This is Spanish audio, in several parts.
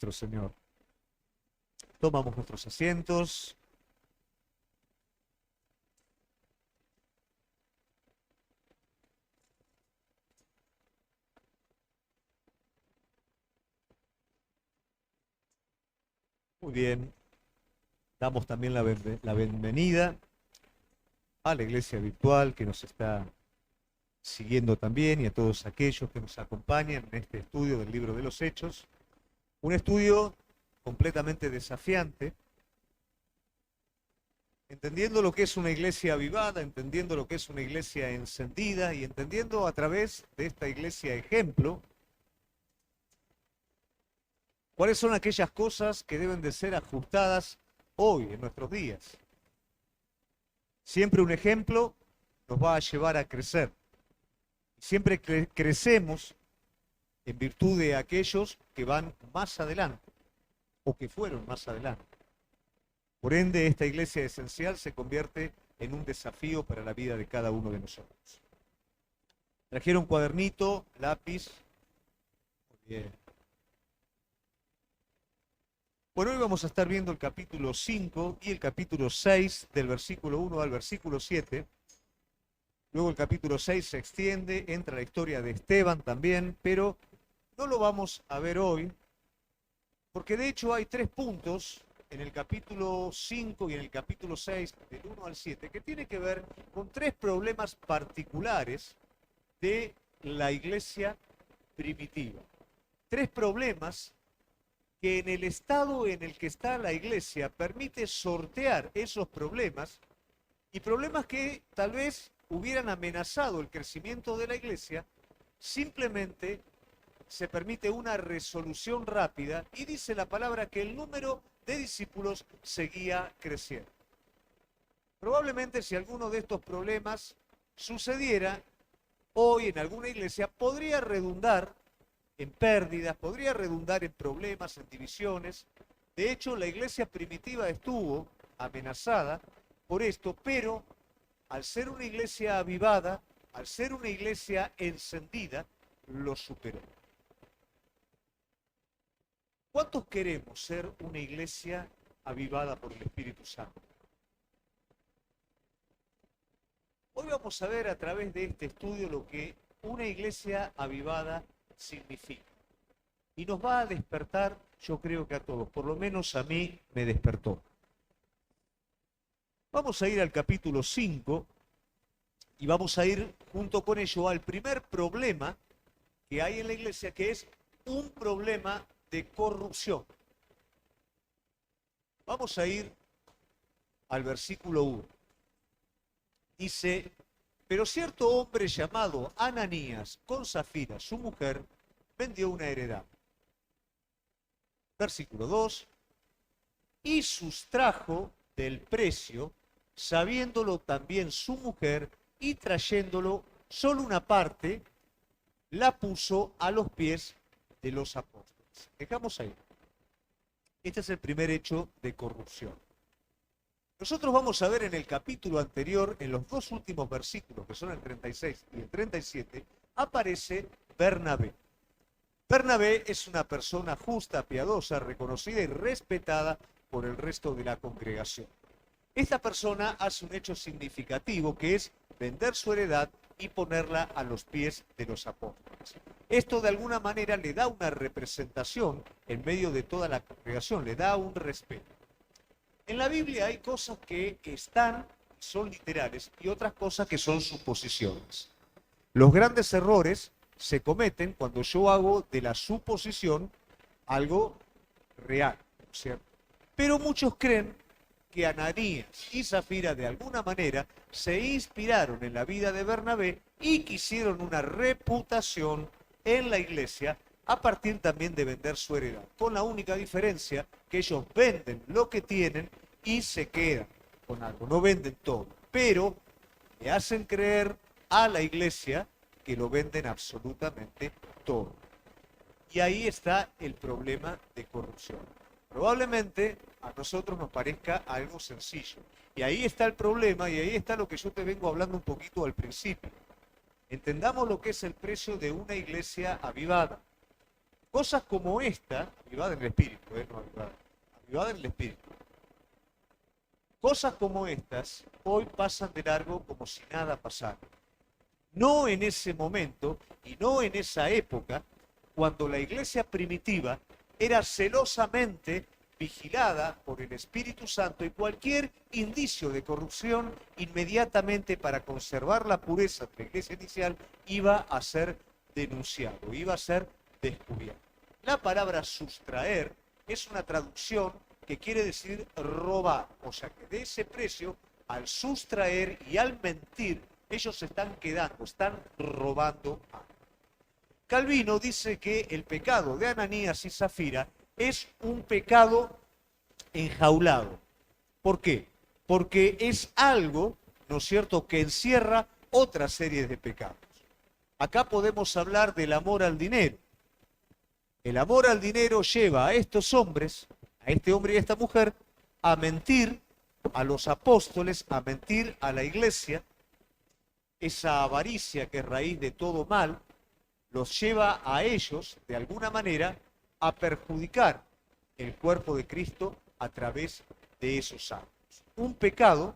nuestro Señor. Tomamos nuestros asientos. Muy bien. Damos también la bienvenida a la iglesia virtual que nos está siguiendo también y a todos aquellos que nos acompañan en este estudio del libro de los Hechos. Un estudio completamente desafiante, entendiendo lo que es una iglesia avivada, entendiendo lo que es una iglesia encendida y entendiendo a través de esta iglesia ejemplo cuáles son aquellas cosas que deben de ser ajustadas hoy, en nuestros días. Siempre un ejemplo nos va a llevar a crecer. Siempre crecemos en virtud de aquellos que van más adelante o que fueron más adelante. Por ende, esta iglesia esencial se convierte en un desafío para la vida de cada uno de nosotros. ¿Trajeron cuadernito, lápiz? Muy bien. Bueno, hoy vamos a estar viendo el capítulo 5 y el capítulo 6 del versículo 1 al versículo 7. Luego el capítulo 6 se extiende, entra la historia de Esteban también, pero no lo vamos a ver hoy, porque de hecho hay 3 puntos en el capítulo 5 y en el capítulo 6, del 1 al 7, que tiene que ver con 3 problemas particulares de la iglesia primitiva. 3 problemas que en el estado en el que está la iglesia permite sortear esos problemas y problemas que tal vez hubieran amenazado el crecimiento de la iglesia, simplemente se permite una resolución rápida y dice la palabra que el número de discípulos seguía creciendo. Probablemente si alguno de estos problemas sucediera hoy en alguna iglesia, podría redundar en pérdidas, podría redundar en problemas, en divisiones. De hecho, la iglesia primitiva estuvo amenazada por esto, pero al ser una iglesia avivada, al ser una iglesia encendida, lo superó. ¿Cuántos queremos ser una iglesia avivada por el Espíritu Santo? Hoy vamos a ver a través de este estudio lo que una iglesia avivada significa. Y nos va a despertar, yo creo que a todos, por lo menos a mí me despertó. Vamos a ir al capítulo 5 y vamos a ir junto con ello al primer problema que hay en la iglesia, que es un problema de corrupción. Vamos a ir al versículo 1. Dice: pero cierto hombre llamado Ananías, con Zafira, su mujer, vendió una heredad. Versículo 2. Y sustrajo del precio, sabiéndolo también su mujer, y trayéndolo solo una parte, la puso a los pies de los apóstoles. Dejamos ahí. Este es el primer hecho de corrupción. Nosotros vamos a ver en el capítulo anterior, en los 2 últimos versículos, que son el 36 y el 37, aparece Bernabé. Bernabé es una persona justa, piadosa, reconocida y respetada por el resto de la congregación. Esta persona hace un hecho significativo, que es vender su heredad y ponerla a los pies de los apóstoles. Esto de alguna manera le da una representación en medio de toda la congregación, le da un respeto. En la Biblia hay cosas que son literales y otras cosas que son suposiciones. Los grandes errores se cometen cuando yo hago de la suposición algo real, ¿cierto? Pero muchos creen que Ananías y Zafira de alguna manera se inspiraron en la vida de Bernabé y quisieron una reputación en la iglesia a partir también de vender su heredad, con la única diferencia que ellos venden lo que tienen y se quedan con algo, no venden todo, pero le hacen creer a la iglesia que lo venden absolutamente todo. Y ahí está el problema de corrupción. Probablemente a nosotros nos parezca algo sencillo. Y ahí está el problema y ahí está lo que yo te vengo hablando un poquito al principio. Entendamos lo que es el precio de una iglesia avivada. Cosas como esta, avivada en el espíritu, no avivada, avivada en el espíritu. Cosas como estas hoy pasan de largo como si nada pasara. No en ese momento y no en esa época, cuando la iglesia primitiva era celosamente vigilada por el Espíritu Santo y cualquier indicio de corrupción inmediatamente para conservar la pureza de la iglesia inicial iba a ser denunciado, iba a ser descubierto. La palabra sustraer es una traducción que quiere decir robar, o sea que de ese precio, al sustraer y al mentir, ellos se están quedando, están robando algo. Calvino dice que el pecado de Ananías y Zafira es un pecado enjaulado. ¿Por qué? Porque es algo, ¿no es cierto?, que encierra otra serie de pecados. Acá podemos hablar del amor al dinero. El amor al dinero lleva a estos hombres, a este hombre y a esta mujer, a mentir a los apóstoles, a mentir a la iglesia. Esa avaricia que es raíz de todo mal, los lleva a ellos, de alguna manera, a perjudicar el cuerpo de Cristo a través de esos actos. Un pecado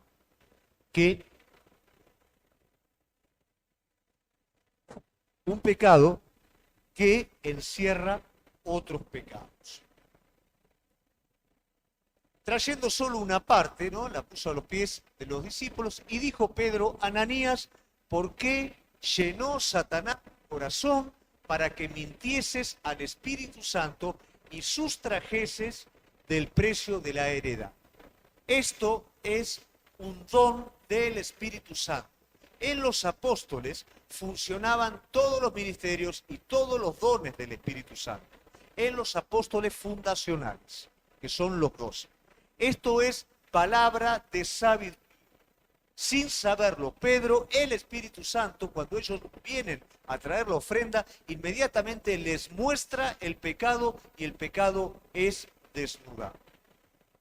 que encierra otros pecados. Trayendo solo una parte, ¿no?, la puso a los pies de los discípulos y dijo Pedro: Ananías, ¿por qué llenó Satanás tu corazón para que mintieses al Espíritu Santo y sustrajeses del precio de la heredad? Esto es un don del Espíritu Santo. En los apóstoles funcionaban todos los ministerios y todos los dones del Espíritu Santo. En los apóstoles fundacionales, que son los 12. Esto es palabra de sabiduría. Sin saberlo, Pedro, el Espíritu Santo, cuando ellos vienen a traer la ofrenda, inmediatamente les muestra el pecado y el pecado es desnudado.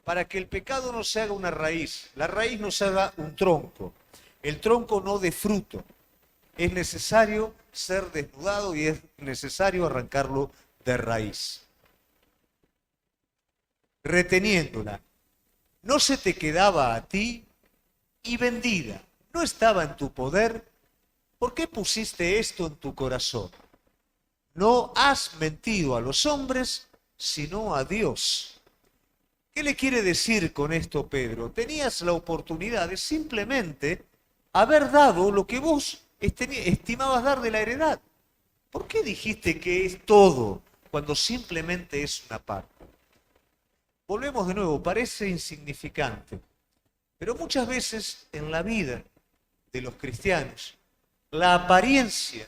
Para que el pecado no se haga una raíz, la raíz no se haga un tronco, el tronco no dé fruto, es necesario ser desnudado y es necesario arrancarlo de raíz. Reteniéndola, no se te quedaba a ti y vendida, no estaba en tu poder. ¿Por qué pusiste esto en tu corazón? No has mentido a los hombres, sino a Dios. ¿Qué le quiere decir con esto Pedro? Tenías la oportunidad de simplemente haber dado lo que vos estimabas dar de la heredad. ¿Por qué dijiste que es todo cuando simplemente es una parte? Volvemos de nuevo, parece insignificante, pero muchas veces en la vida de los cristianos, la apariencia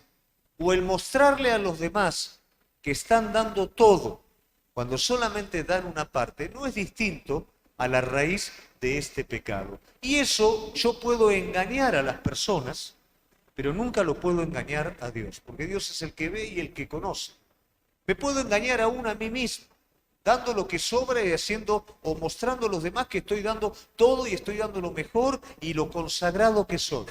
o el mostrarle a los demás que están dando todo cuando solamente dan una parte, no es distinto a la raíz de este pecado. Y eso yo puedo engañar a las personas, pero nunca lo puedo engañar a Dios, porque Dios es el que ve y el que conoce. Me puedo engañar aún a mí mismo, dando lo que sobra y haciendo o mostrando a los demás que estoy dando todo y estoy dando lo mejor y lo consagrado que soy.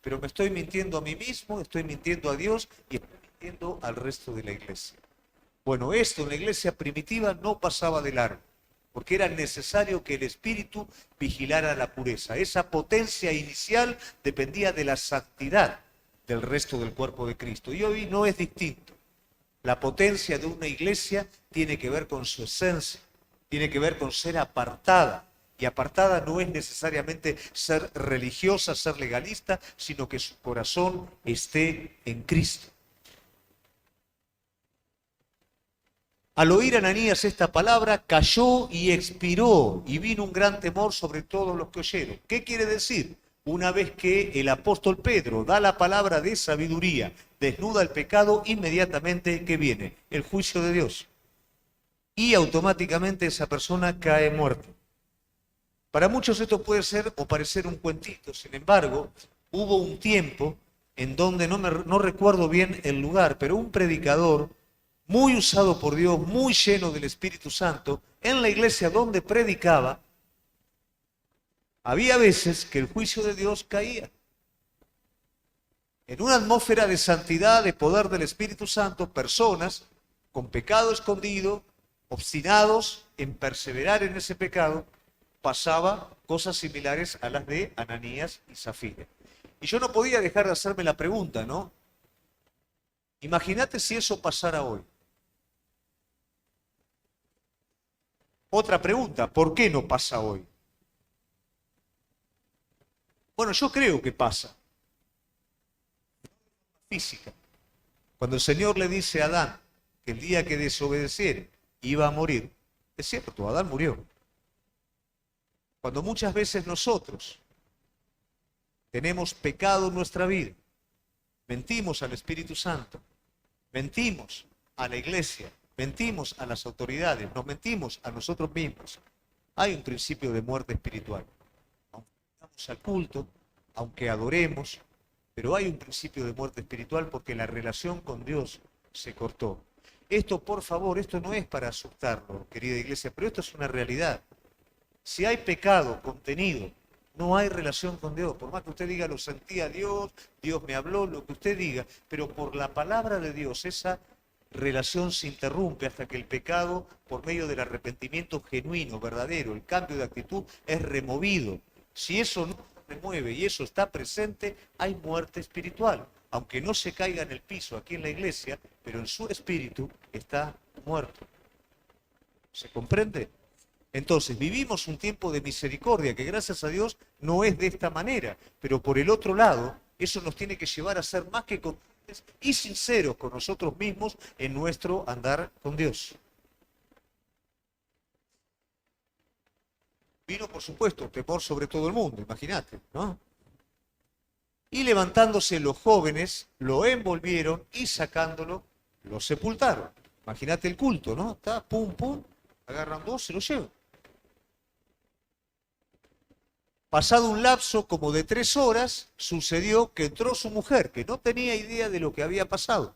Pero me estoy mintiendo a mí mismo, estoy mintiendo a Dios y estoy mintiendo al resto de la iglesia. Bueno, esto en la iglesia primitiva no pasaba de largo, porque era necesario que el Espíritu vigilara la pureza. Esa potencia inicial dependía de la santidad del resto del cuerpo de Cristo. Y hoy no es distinto. La potencia de una iglesia tiene que ver con su esencia, tiene que ver con ser apartada. Y apartada no es necesariamente ser religiosa, ser legalista, sino que su corazón esté en Cristo. Al oír Ananías esta palabra, cayó y expiró, y vino un gran temor sobre todos los que oyeron. ¿Qué quiere decir? Una vez que el apóstol Pedro da la palabra de sabiduría, desnuda el pecado, inmediatamente ¿qué viene? El juicio de Dios. Y automáticamente esa persona cae muerta. Para muchos esto puede ser o parecer un cuentito, sin embargo, hubo un tiempo en donde no recuerdo bien el lugar, pero un predicador muy usado por Dios, muy lleno del Espíritu Santo, en la iglesia donde predicaba, había veces que el juicio de Dios caía. En una atmósfera de santidad, de poder del Espíritu Santo, personas con pecado escondido, obstinados en perseverar en ese pecado, pasaba cosas similares a las de Ananías y Zafira. Y yo no podía dejar de hacerme la pregunta, ¿no? Imagínate si eso pasara hoy. Otra pregunta, ¿por qué no pasa hoy? Bueno, yo creo que pasa. Física. Cuando el Señor le dice a Adán que el día que desobedeciere iba a morir, es cierto, Adán murió. Cuando muchas veces nosotros tenemos pecado en nuestra vida, mentimos al Espíritu Santo, mentimos a la iglesia, mentimos a las autoridades, nos mentimos a nosotros mismos, hay un principio de muerte espiritual. Aunque vayamos al culto, aunque adoremos, pero hay un principio de muerte espiritual porque la relación con Dios se cortó. Esto, por favor, esto no es para asustarlo, querida iglesia, pero esto es una realidad. Si hay pecado contenido, no hay relación con Dios. Por más que usted diga, lo sentía Dios, Dios me habló, lo que usted diga, pero por la palabra de Dios esa relación se interrumpe hasta que el pecado, por medio del arrepentimiento genuino, verdadero, el cambio de actitud, es removido. Si eso no se remueve y eso está presente, hay muerte espiritual. Aunque no se caiga en el piso aquí en la iglesia, pero en su espíritu está muerto. ¿Se comprende? Entonces, vivimos un tiempo de misericordia que gracias a Dios no es de esta manera, pero por el otro lado, eso nos tiene que llevar a ser más que conscientes y sinceros con nosotros mismos en nuestro andar con Dios. Vino, por supuesto, temor sobre todo el mundo, imagínate, ¿no? Y levantándose los jóvenes, lo envolvieron y sacándolo, lo sepultaron. Imagínate el culto, ¿no? Está, pum, pum, agarran dos, se lo llevan. Pasado un lapso como de 3 horas, sucedió que entró su mujer, que no tenía idea de lo que había pasado.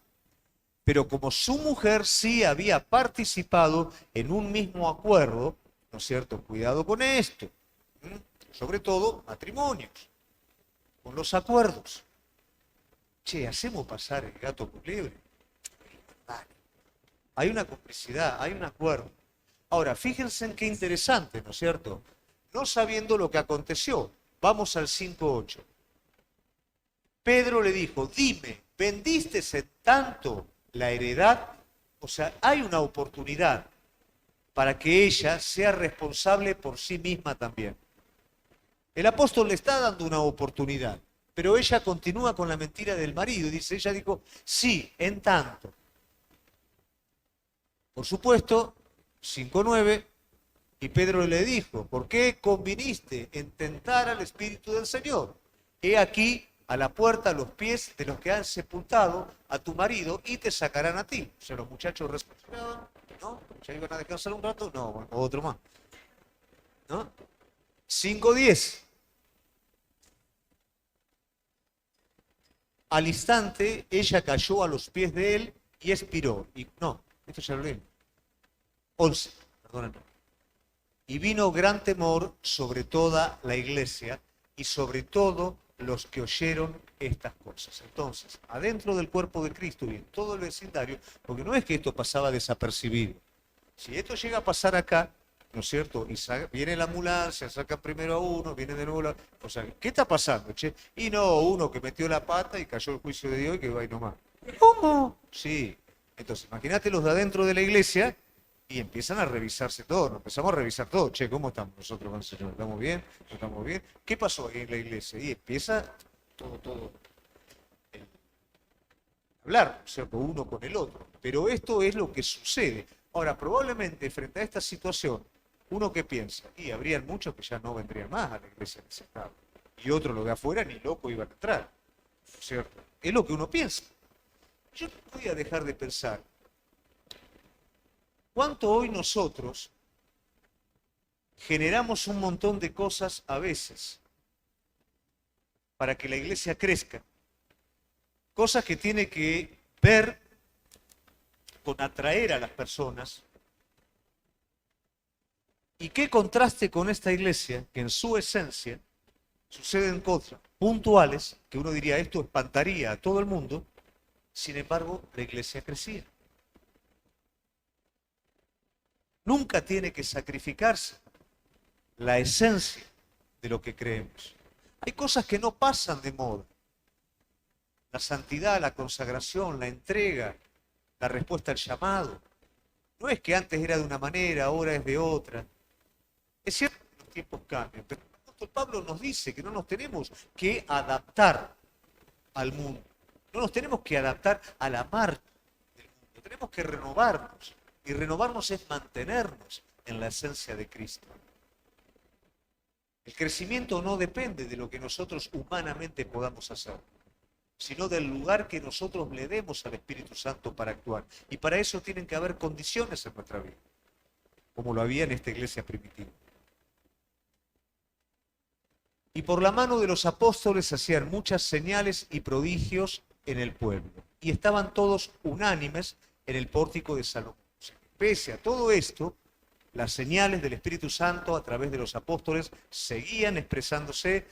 Pero como su mujer sí había participado en un mismo acuerdo, ¿no es cierto? Cuidado con esto. Sobre todo matrimonios, con los acuerdos. Che, hacemos pasar el gato por liebre. Hay una complicidad, hay un acuerdo. Ahora, fíjense en qué interesante, ¿no es cierto? No sabiendo lo que aconteció. Vamos al 5:8. Pedro le dijo, dime, ¿vendiste en tanto la heredad? O sea, hay una oportunidad para que ella sea responsable por sí misma también. El apóstol le está dando una oportunidad, pero ella continúa con la mentira del marido. Ella dijo, sí, en tanto. Por supuesto, 5:9. Y Pedro le dijo, ¿por qué conviniste en tentar al Espíritu del Señor? He aquí a la puerta los pies de los que han sepultado a tu marido y te sacarán a ti. O sea, los muchachos respondieron, ¿no? ¿Ya iban a descansar un rato? No, bueno, otro más. ¿No? 5:10. Al instante ella cayó a los pies de él y expiró. Y no, esto ya lo leí. 11, perdónenme. Y vino gran temor sobre toda la iglesia y sobre todo los que oyeron estas cosas. Entonces, adentro del cuerpo de Cristo y en todo el vecindario, porque no es que esto pasaba desapercibido. Si esto llega a pasar acá, ¿no es cierto? Y viene la ambulancia, saca primero a uno, viene de nuevo la... O sea, ¿qué está pasando, che? Y no, uno que metió la pata y cayó el juicio de Dios y que va ahí nomás. ¿Cómo? Sí. Entonces, imagínate los de adentro de la iglesia y empiezan a revisarse todo, nos empezamos a revisar todo. Che, ¿cómo estamos nosotros con el Señor? ¿Estamos bien? ¿No estamos bien? ¿Qué pasó ahí en la iglesia? Y empieza todo hablar, ¿no es cierto? Uno con el otro. Pero esto es lo que sucede. Ahora, probablemente frente a esta situación, uno que piensa, y habrían muchos que ya no vendrían más a la iglesia en ese estado. Y otros, los de afuera, ni loco iban a entrar, ¿no es cierto? Es lo que uno piensa. Yo no voy a dejar de pensar cuánto hoy nosotros generamos un montón de cosas a veces para que la iglesia crezca. Cosas que tiene que ver con atraer a las personas. Y qué contraste con esta iglesia, que en su esencia suceden cosas puntuales, que uno diría esto espantaría a todo el mundo, sin embargo la iglesia crecía. Nunca tiene que sacrificarse la esencia de lo que creemos. Hay cosas que no pasan de moda. La santidad, la consagración, la entrega, la respuesta al llamado. No es que antes era de una manera, ahora es de otra. Es cierto que los tiempos cambian, pero el apóstol Pablo nos dice que no nos tenemos que adaptar al mundo. No nos tenemos que adaptar a la marcha del mundo. Tenemos que renovarnos. Y renovarnos es mantenernos en la esencia de Cristo. El crecimiento no depende de lo que nosotros humanamente podamos hacer, sino del lugar que nosotros le demos al Espíritu Santo para actuar. Y para eso tienen que haber condiciones en nuestra vida, como lo había en esta iglesia primitiva. Y por la mano de los apóstoles hacían muchas señales y prodigios en el pueblo. Y estaban todos unánimes en el pórtico de Salomón. Pese a todo esto, las señales del Espíritu Santo a través de los apóstoles seguían expresándose,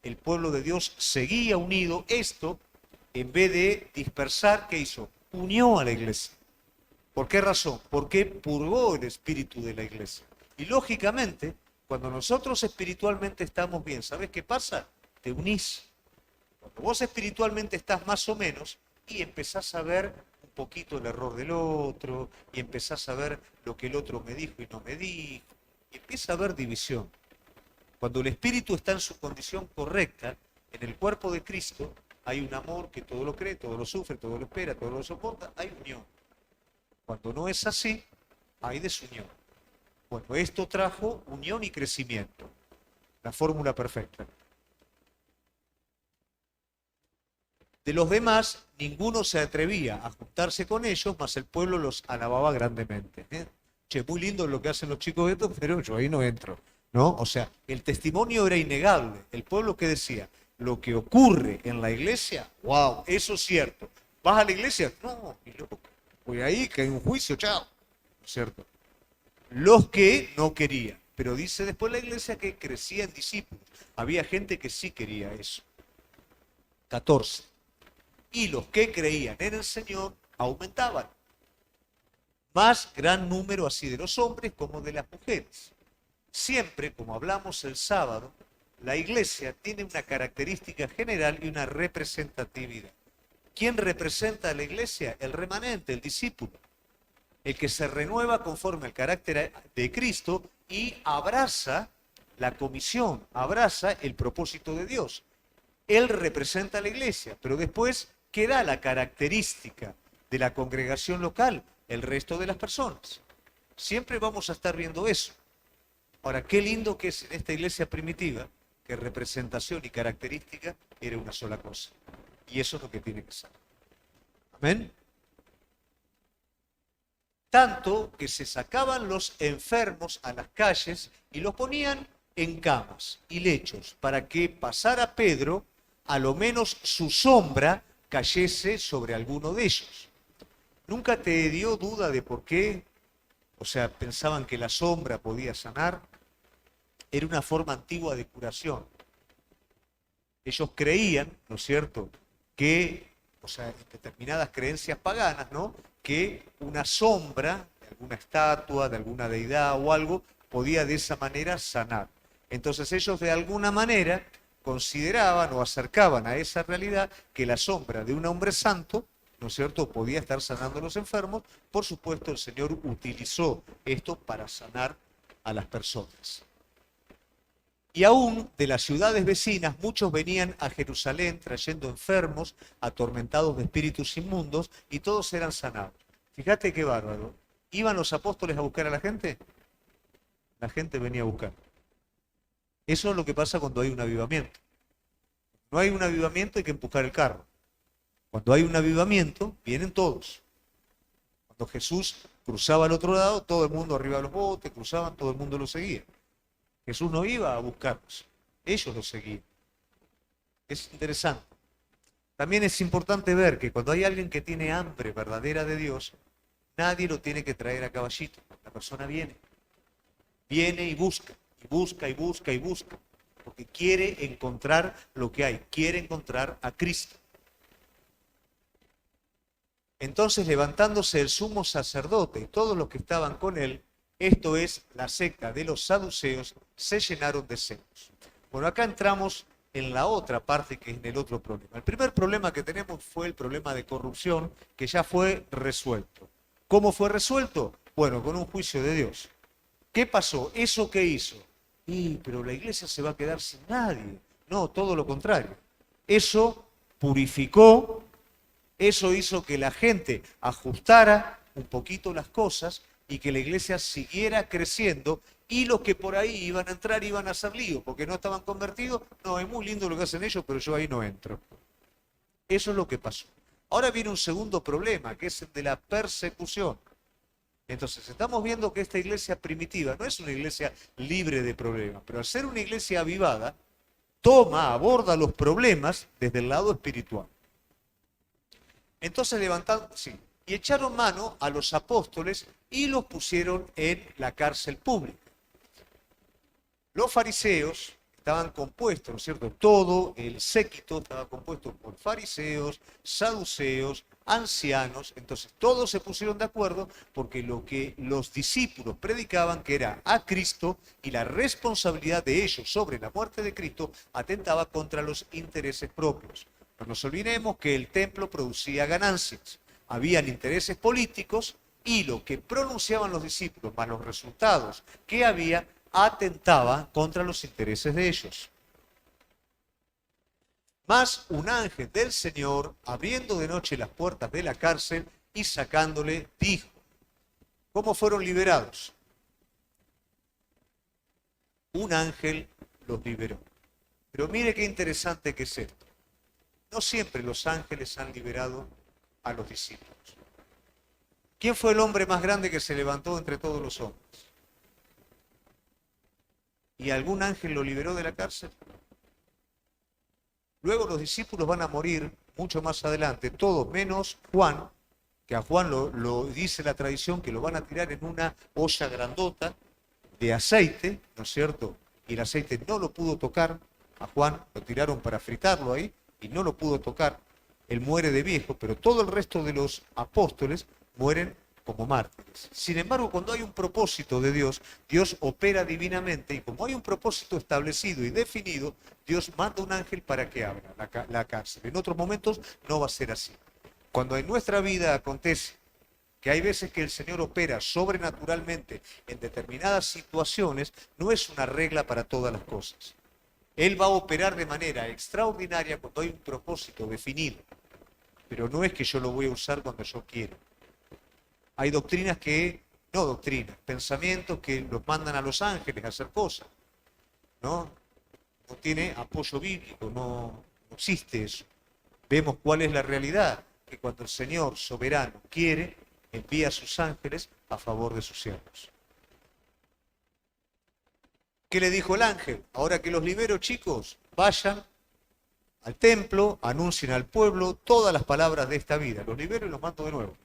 el pueblo de Dios seguía unido. Esto, en vez de dispersar, ¿qué hizo? Unió a la iglesia. ¿Por qué razón? Porque purgó el espíritu de la iglesia. Y lógicamente, cuando nosotros espiritualmente estamos bien, ¿sabes qué pasa? Te unís. Cuando vos espiritualmente estás más o menos y empezás a ver un poquito el error del otro, y empezás a ver lo que el otro me dijo y no me dijo, y empieza a haber división. Cuando el espíritu está en su condición correcta, en el cuerpo de Cristo, hay un amor que todo lo cree, todo lo sufre, todo lo espera, todo lo soporta, hay unión. Cuando no es así, hay desunión. Bueno, esto trajo unión y crecimiento, la fórmula perfecta. De los demás, ninguno se atrevía a juntarse con ellos, mas el pueblo los alababa grandemente. Che, muy lindo lo que hacen los chicos de estos, pero yo ahí no entro, ¿no? O sea, el testimonio era innegable. El pueblo que decía, lo que ocurre en la iglesia, wow, eso es cierto. ¿Vas a la iglesia? No, ni loco. Voy ahí, que hay un juicio, chao. ¿No es cierto? Los que no querían. Pero dice después la iglesia que crecía en discípulos. Había gente que sí quería eso. 14. Y los que creían en el Señor aumentaban. Más gran número así de los hombres como de las mujeres. Siempre, como hablamos el sábado, la iglesia tiene una característica general y una representatividad. ¿Quién representa a la iglesia? El remanente, el discípulo. El que se renueva conforme al carácter de Cristo y abraza la comisión, abraza el propósito de Dios. Él representa a la iglesia, pero después, ¿qué da la característica de la congregación local? El resto de las personas. Siempre vamos a estar viendo eso. Ahora, qué lindo que es en esta iglesia primitiva, que representación y característica era una sola cosa. Y eso es lo que tiene que ser. Amén. Tanto que se sacaban los enfermos a las calles y los ponían en camas y lechos para que pasara Pedro, a lo menos su sombra cayese sobre alguno de ellos. ¿Nunca te dio duda de por qué? O sea, pensaban que la sombra podía sanar. Era una forma antigua de curación. Ellos creían, ¿no es cierto?, que, o sea, en determinadas creencias paganas, ¿no?, que una sombra de alguna estatua, de alguna deidad o algo, podía de esa manera sanar. Entonces ellos de alguna manera consideraban o acercaban a esa realidad que la sombra de un hombre santo, ¿no es cierto?, podía estar sanando a los enfermos. Por supuesto, el Señor utilizó esto para sanar a las personas. Y aún de las ciudades vecinas, muchos venían a Jerusalén trayendo enfermos, atormentados de espíritus inmundos, y todos eran sanados. Fíjate qué bárbaro. ¿Iban los apóstoles a buscar a la gente? La gente venía a buscar. Eso es lo que pasa cuando hay un avivamiento. No hay un avivamiento, hay que empujar el carro. Cuando hay un avivamiento, vienen todos. Cuando Jesús cruzaba al otro lado, todo el mundo arriba de los botes, cruzaban, todo el mundo lo seguía. Jesús no iba a buscarlos, ellos lo seguían. Es interesante. También es importante ver que cuando hay alguien que tiene hambre verdadera de Dios, nadie lo tiene que traer a caballito. La persona viene. Viene y busca, y busca, y busca, y busca. Porque quiere encontrar lo que hay, quiere encontrar a Cristo. Entonces, levantándose el sumo sacerdote y todos los que estaban con él, esto es, la secta de los saduceos, se llenaron de celos. Bueno, acá entramos en la otra parte, que es en el otro problema. El primer problema que tenemos fue el problema de corrupción, que ya fue resuelto. ¿Cómo fue resuelto? Bueno, con un juicio de Dios. ¿Qué pasó? ¿Eso qué hizo? Pero la iglesia se va a quedar sin nadie. No, todo lo contrario. Eso purificó, eso hizo que la gente ajustara un poquito las cosas y que la iglesia siguiera creciendo, y los que por ahí iban a entrar iban a hacer lío porque no estaban convertidos. No, es muy lindo lo que hacen ellos, pero yo ahí no entro. Eso es lo que pasó. Ahora viene un segundo problema, que es el de la persecución. Entonces, estamos viendo que esta iglesia primitiva no es una iglesia libre de problemas, pero al ser una iglesia avivada, aborda los problemas desde el lado espiritual. Entonces levantaron, sí, y echaron mano a los apóstoles y los pusieron en la cárcel pública. Los fariseos estaban compuestos, ¿no es cierto? Todo el séquito estaba compuesto por fariseos, saduceos, ancianos. Entonces todos se pusieron de acuerdo porque lo que los discípulos predicaban, que era a Cristo, y la responsabilidad de ellos sobre la muerte de Cristo, atentaba contra los intereses propios. No nos olvidemos que el templo producía ganancias, habían intereses políticos, y lo que pronunciaban los discípulos, más los resultados que había, atentaba contra los intereses de ellos. Mas un ángel del Señor, abriendo de noche las puertas de la cárcel y sacándole, dijo: ¿cómo fueron liberados? Un ángel los liberó. Pero mire qué interesante que es esto. No siempre los ángeles han liberado a los discípulos. ¿Quién fue el hombre más grande que se levantó entre todos los hombres? ¿Y algún ángel lo liberó de la cárcel? Luego los discípulos van a morir mucho más adelante, todos menos Juan, que a Juan lo dice la tradición, que lo van a tirar en una olla grandota de aceite, ¿no es cierto? Y el aceite no lo pudo tocar, a Juan lo tiraron para fritarlo ahí y no lo pudo tocar. Él muere de viejo, pero todo el resto de los apóstoles mueren como mártires. Sin embargo, cuando hay un propósito de Dios, Dios opera divinamente, y como hay un propósito establecido y definido, Dios manda un ángel para que abra la cárcel. En otros momentos no va a ser así. Cuando en nuestra vida acontece que hay veces que el Señor opera sobrenaturalmente en determinadas situaciones, no es una regla para todas las cosas. Él va a operar de manera extraordinaria cuando hay un propósito definido, pero no es que yo lo voy a usar cuando yo quiero. Hay doctrinas pensamientos que los mandan a los ángeles a hacer cosas, ¿no? No tiene apoyo bíblico, no existe eso. Vemos cuál es la realidad, que cuando el Señor soberano quiere, envía a sus ángeles a favor de sus siervos. ¿Qué le dijo el ángel? Ahora que los libero, chicos, vayan al templo, anuncien al pueblo todas las palabras de esta vida. Los libero y los mando de nuevo.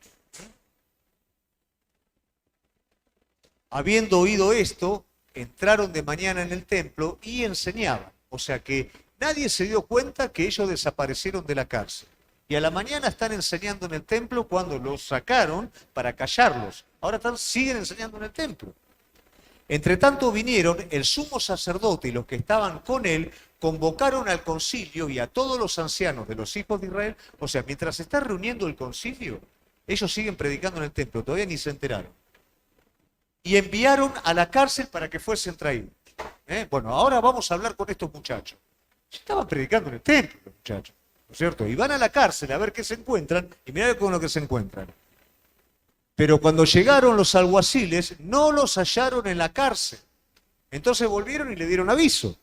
Habiendo oído esto, entraron de mañana en el templo y enseñaban. O sea que nadie se dio cuenta que ellos desaparecieron de la cárcel. Y a la mañana están enseñando en el templo cuando los sacaron para callarlos. Ahora siguen enseñando en el templo. Entre tanto vinieron el sumo sacerdote y los que estaban con él, convocaron al concilio y a todos los ancianos de los hijos de Israel. O sea, mientras se está reuniendo el concilio, ellos siguen predicando en el templo, todavía ni se enteraron. Y enviaron a la cárcel para que fuesen traídos. Bueno, ahora vamos a hablar con estos muchachos. Estaban predicando en el templo, los muchachos, ¿no es cierto? Y van a la cárcel a ver qué se encuentran, y mirá con lo que se encuentran. Pero cuando llegaron los alguaciles, no los hallaron en la cárcel. Entonces volvieron y le dieron aviso,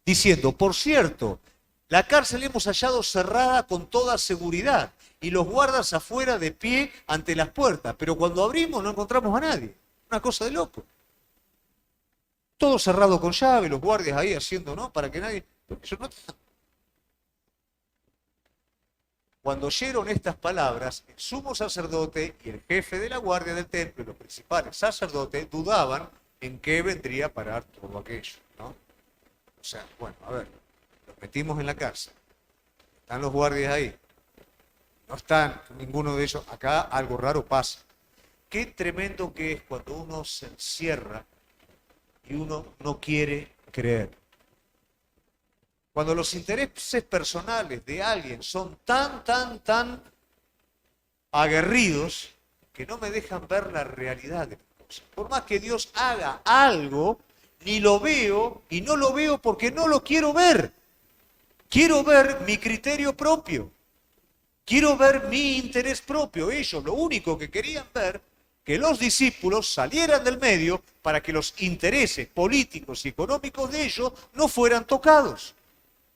diciendo: por cierto, la cárcel hemos hallado cerrada con toda seguridad, y los guardas afuera de pie ante las puertas, pero cuando abrimos no encontramos a nadie. Una cosa de loco. Todo cerrado con llave, los guardias ahí haciendo, ¿no? Para que nadie... Ellos no... Cuando oyeron estas palabras, el sumo sacerdote y el jefe de la guardia del templo y los principales sacerdotes dudaban en qué vendría a parar todo aquello, ¿no? O sea, bueno, a ver, los metimos en la cárcel, están los guardias ahí, no están ninguno de ellos, acá algo raro pasa. qué tremendo que es cuando uno se encierra y uno no quiere creer. Cuando los intereses personales de alguien son tan aguerridos que no me dejan ver la realidad de las cosas. Por más que Dios haga algo, ni lo veo y no lo veo porque no lo quiero ver. Quiero ver mi criterio propio. Quiero ver mi interés propio. Ellos lo único que querían ver, que los discípulos salieran del medio para que los intereses políticos y económicos de ellos no fueran tocados.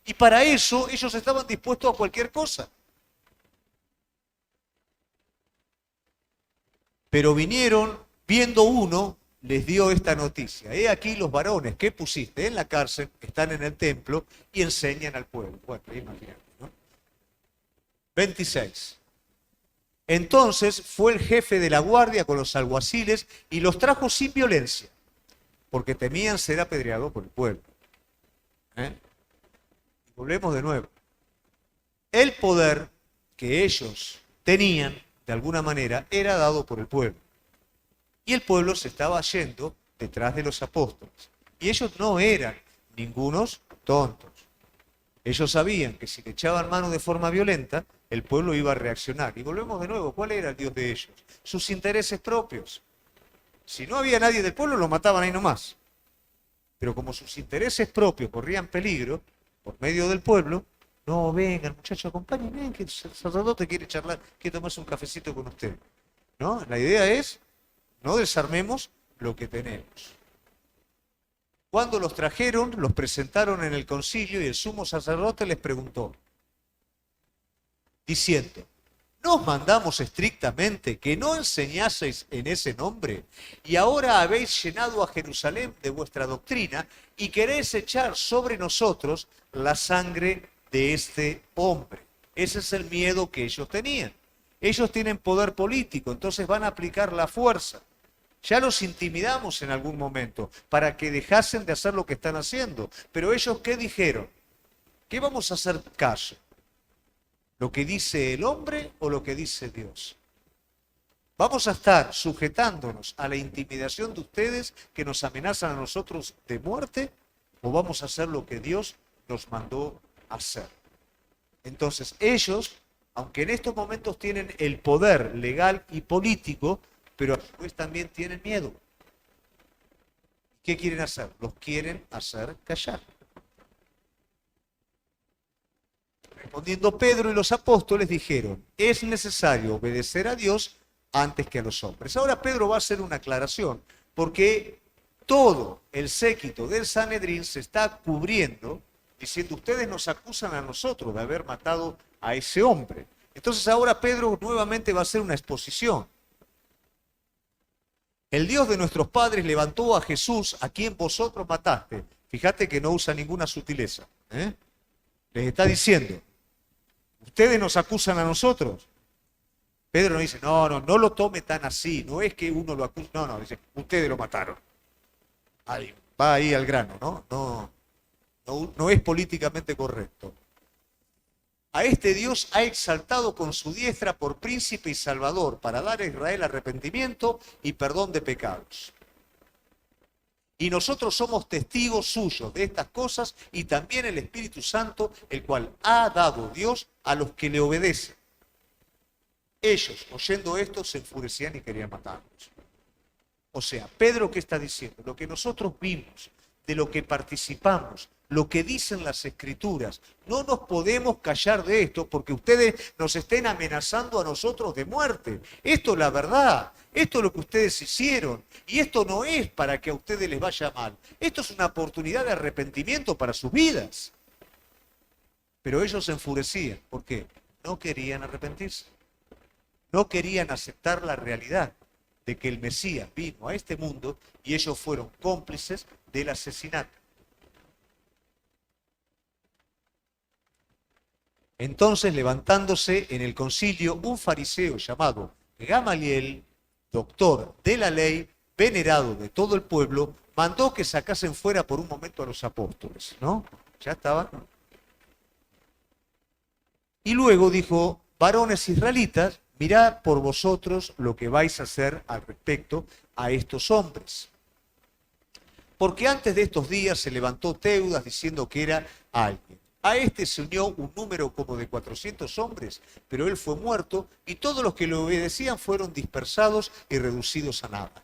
Y para eso ellos estaban dispuestos a cualquier cosa. Pero vinieron, viendo uno, les dio esta noticia. He aquí los varones que pusiste en la cárcel, están en el templo y enseñan al pueblo. Bueno, imagínate, ¿no? 26. Entonces fue el jefe de la guardia con los alguaciles y los trajo sin violencia, porque temían ser apedreados por el pueblo. Volvemos de nuevo. El poder que ellos tenían, de alguna manera, era dado por el pueblo. Y el pueblo se estaba yendo detrás de los apóstoles. Y ellos no eran ningunos tontos. Ellos sabían que si le echaban mano de forma violenta, el pueblo iba a reaccionar. Y volvemos de nuevo, ¿cuál era el Dios de ellos? Sus intereses propios. Si no había nadie del pueblo, lo mataban ahí nomás. Pero como sus intereses propios corrían peligro, por medio del pueblo, no, vengan muchachos, acompáñenme, que el sacerdote quiere charlar, quiere tomarse un cafecito con usted. ¿No? La idea es, no desarmemos lo que tenemos. Cuando los trajeron, los presentaron en el concilio y el sumo sacerdote les preguntó, diciendo, ¿nos mandamos estrictamente que no enseñaseis en ese nombre? Y ahora habéis llenado a Jerusalén de vuestra doctrina y queréis echar sobre nosotros la sangre de este hombre. Ese es el miedo que ellos tenían. Ellos tienen poder político, entonces van a aplicar la fuerza. Ya los intimidamos en algún momento para que dejasen de hacer lo que están haciendo. Pero ellos, ¿qué dijeron? ¿Qué vamos a hacer caso? ¿Lo que dice el hombre o lo que dice Dios? ¿Vamos a estar sujetándonos a la intimidación de ustedes que nos amenazan a nosotros de muerte? ¿O vamos a hacer lo que Dios nos mandó hacer? Entonces ellos, aunque en estos momentos tienen el poder legal y político, pero a su vez también tienen miedo. ¿Qué quieren hacer? Los quieren hacer callar. Respondiendo Pedro y los apóstoles dijeron, es necesario obedecer a Dios antes que a los hombres. Ahora Pedro va a hacer una aclaración, porque todo el séquito del Sanedrín se está cubriendo, diciendo, ustedes nos acusan a nosotros de haber matado a ese hombre. Entonces ahora Pedro nuevamente va a hacer una exposición. El Dios de nuestros padres levantó a Jesús, a quien vosotros mataste. Fíjate que no usa ninguna sutileza. Les está diciendo, ustedes nos acusan a nosotros. Pedro no dice, no lo tome tan así, no es que uno lo acuse, no, dice, ustedes lo mataron. Ahí, va ahí al grano, no es políticamente correcto. A este Dios ha exaltado con su diestra por príncipe y salvador, para dar a Israel arrepentimiento y perdón de pecados. Y nosotros somos testigos suyos de estas cosas y también el Espíritu Santo, el cual ha dado Dios a los que le obedecen. Ellos, oyendo esto, se enfurecían y querían matarnos. O sea, Pedro, ¿qué está diciendo? Lo que nosotros vimos, de lo que participamos, lo que dicen las Escrituras, no nos podemos callar de esto porque ustedes nos estén amenazando a nosotros de muerte. Esto es la verdad, esto es lo que ustedes hicieron y esto no es para que a ustedes les vaya mal. Esto es una oportunidad de arrepentimiento para sus vidas. Pero ellos se enfurecían. ¿Por qué? No querían arrepentirse. No querían aceptar la realidad de que el Mesías vino a este mundo y ellos fueron cómplices del asesinato. Entonces, levantándose en el concilio un fariseo llamado Gamaliel, doctor de la ley, venerado de todo el pueblo, mandó que sacasen fuera por un momento a los apóstoles, ¿no? Ya estaban. Y luego dijo, varones israelitas, mirad por vosotros lo que vais a hacer al respecto a estos hombres. Porque antes de estos días se levantó Teudas diciendo que era alguien. A este se unió un número como de 400 hombres, pero él fue muerto y todos los que le obedecían fueron dispersados y reducidos a nada.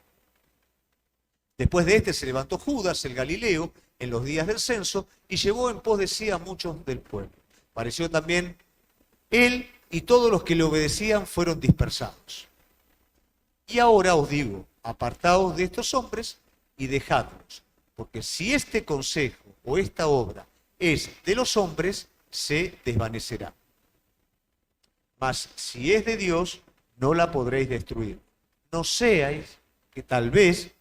Después de este se levantó Judas, el Galileo, en los días del censo y llevó en pos de sí a muchos del pueblo. Pareció también él y todos los que le obedecían fueron dispersados. Y ahora os digo, apartaos de estos hombres y dejadlos, porque si este consejo o esta obra es de los hombres, se desvanecerá. Mas si es de Dios, no la podréis destruir. No seáis que tal vez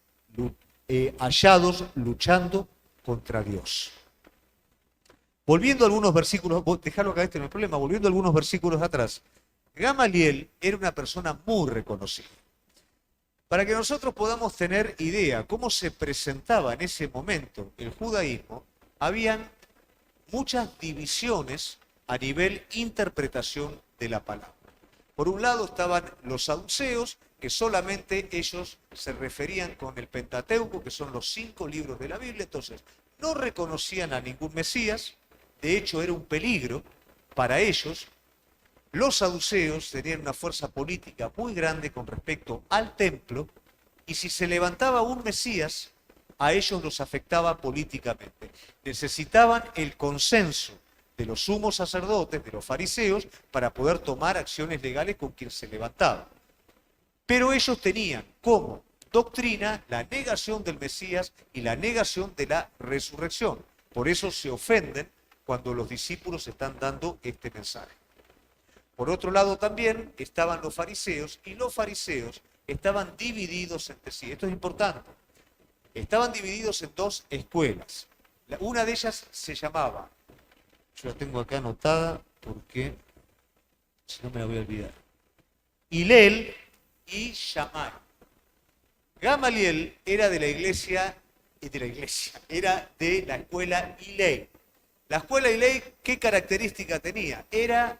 hallados luchando contra Dios. Volviendo a algunos versículos, dejalo acá, este no hay problema, volviendo a algunos versículos atrás, Gamaliel era una persona muy reconocida. Para que nosotros podamos tener idea cómo se presentaba en ese momento el judaísmo, habían muchas divisiones a nivel interpretación de la palabra. Por un lado estaban los saduceos, que solamente ellos se referían con el Pentateuco, que son los 5 libros de la Biblia, entonces no reconocían a ningún Mesías, de hecho era un peligro para ellos. Los saduceos tenían una fuerza política muy grande con respecto al templo, y si se levantaba un Mesías, a ellos los afectaba políticamente. Necesitaban el consenso de los sumos sacerdotes, de los fariseos, para poder tomar acciones legales con quien se levantaba. Pero ellos tenían como doctrina la negación del Mesías y la negación de la resurrección. Por eso se ofenden cuando los discípulos están dando este mensaje. Por otro lado también estaban los fariseos, y los fariseos estaban divididos entre sí. Esto es importante. Estaban divididos en 2 escuelas. Una de ellas se llamaba, yo la tengo acá anotada porque si no me la voy a olvidar, Hillel y Shammai. Gamaliel era de la iglesia, era de la escuela Hillel. La escuela Hillel, ¿qué característica tenía? Era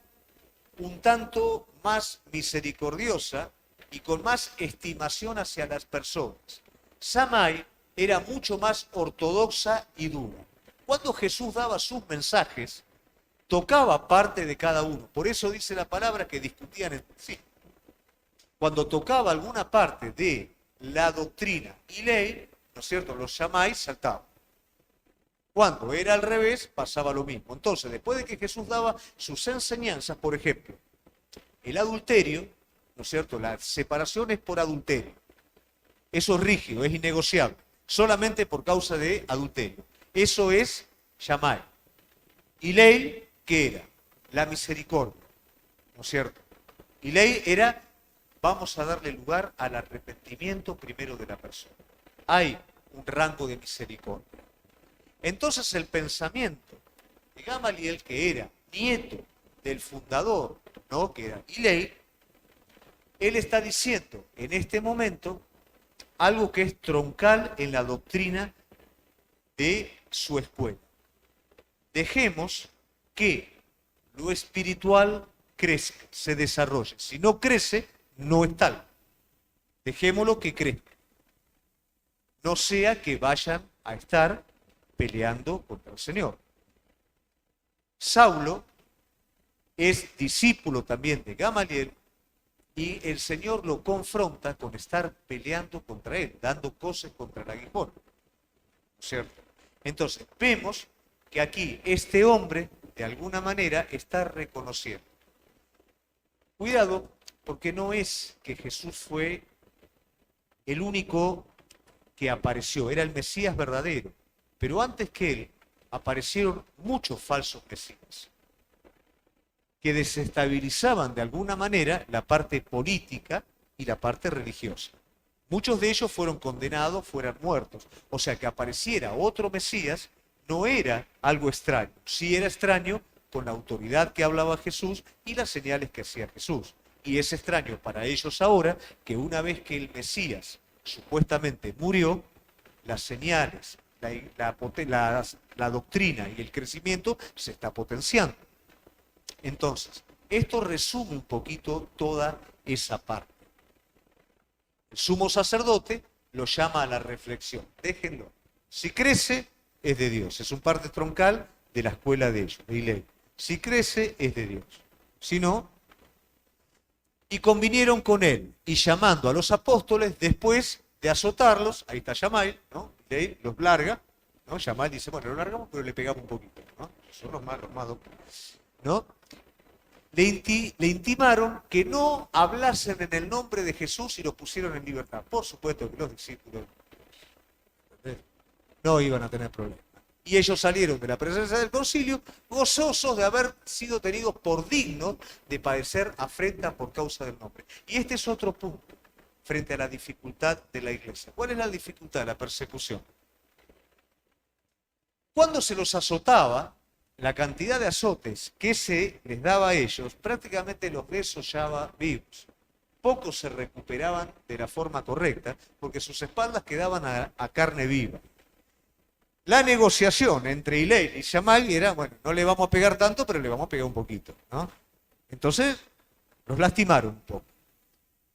un tanto más misericordiosa y con más estimación hacia las personas. Shammai era mucho más ortodoxa y dura. Cuando Jesús daba sus mensajes, tocaba parte de cada uno. Por eso dice la palabra que discutían entre sí. Cuando tocaba alguna parte de la doctrina y ley, ¿no es cierto?, los Shammai saltaban. Cuando era al revés, pasaba lo mismo. Entonces, después de que Jesús daba sus enseñanzas, por ejemplo, el adulterio, ¿no es cierto?, la separación es por adulterio. Eso es rígido, es innegociable, solamente por causa de adulterio. Eso es Shammai. Y ley, ¿qué era? La misericordia, ¿no es cierto? Y ley era, vamos a darle lugar al arrepentimiento primero de la persona. Hay un rango de misericordia. Entonces el pensamiento de Gamaliel, que era nieto del fundador, ¿no?, que era Hillel, él está diciendo en este momento algo que es troncal en la doctrina de su escuela. Dejemos que lo espiritual crezca, se desarrolle. Si no crece, no es tal. Dejémoslo que crezca. No sea que vayan a estar peleando contra el Señor. Saulo es discípulo también de Gamaliel y el Señor lo confronta con estar peleando contra él, dando cosas contra el aguijón. ¿No es cierto? Entonces, vemos que aquí este hombre, de alguna manera, está reconociendo. Cuidado, porque no es que Jesús fue el único que apareció, era el Mesías verdadero. Pero antes que él, aparecieron muchos falsos mesías que desestabilizaban de alguna manera la parte política y la parte religiosa. Muchos de ellos fueron condenados, fueron muertos. O sea que apareciera otro Mesías no era algo extraño. Sí era extraño con la autoridad que hablaba Jesús y las señales que hacía Jesús. Y es extraño para ellos ahora que una vez que el Mesías supuestamente murió, las señales, la doctrina y el crecimiento se está potenciando. Entonces, esto resume un poquito toda esa parte. El sumo sacerdote lo llama a la reflexión. Déjenlo. Si crece, es de Dios. Es un parte troncal de la escuela de ellos, de Hillel. Si crece, es de Dios. Si no, y convinieron con él, y llamando a los apóstoles, después de azotarlos, ahí está Shammai, ¿no? Hillel los larga, ¿no? Shammai dice, bueno, lo largamos, pero le pegamos un poquito, ¿no? Son los más ¿no? Le intimaron que no hablasen en el nombre de Jesús y los pusieron en libertad. Por supuesto que los discípulos no iban a tener problemas. Y ellos salieron de la presencia del concilio gozosos de haber sido tenidos por dignos de padecer afrenta por causa del nombre. Y este es otro punto frente a la dificultad de la iglesia. ¿Cuál es la dificultad? La persecución. Cuando se los azotaba, la cantidad de azotes que se les daba a ellos prácticamente los desollaba vivos. Pocos se recuperaban de la forma correcta porque sus espaldas quedaban a carne viva. La negociación entre Hillel y Shammai era, bueno, no le vamos a pegar tanto, pero le vamos a pegar un poquito, ¿no? Entonces, los lastimaron un poco.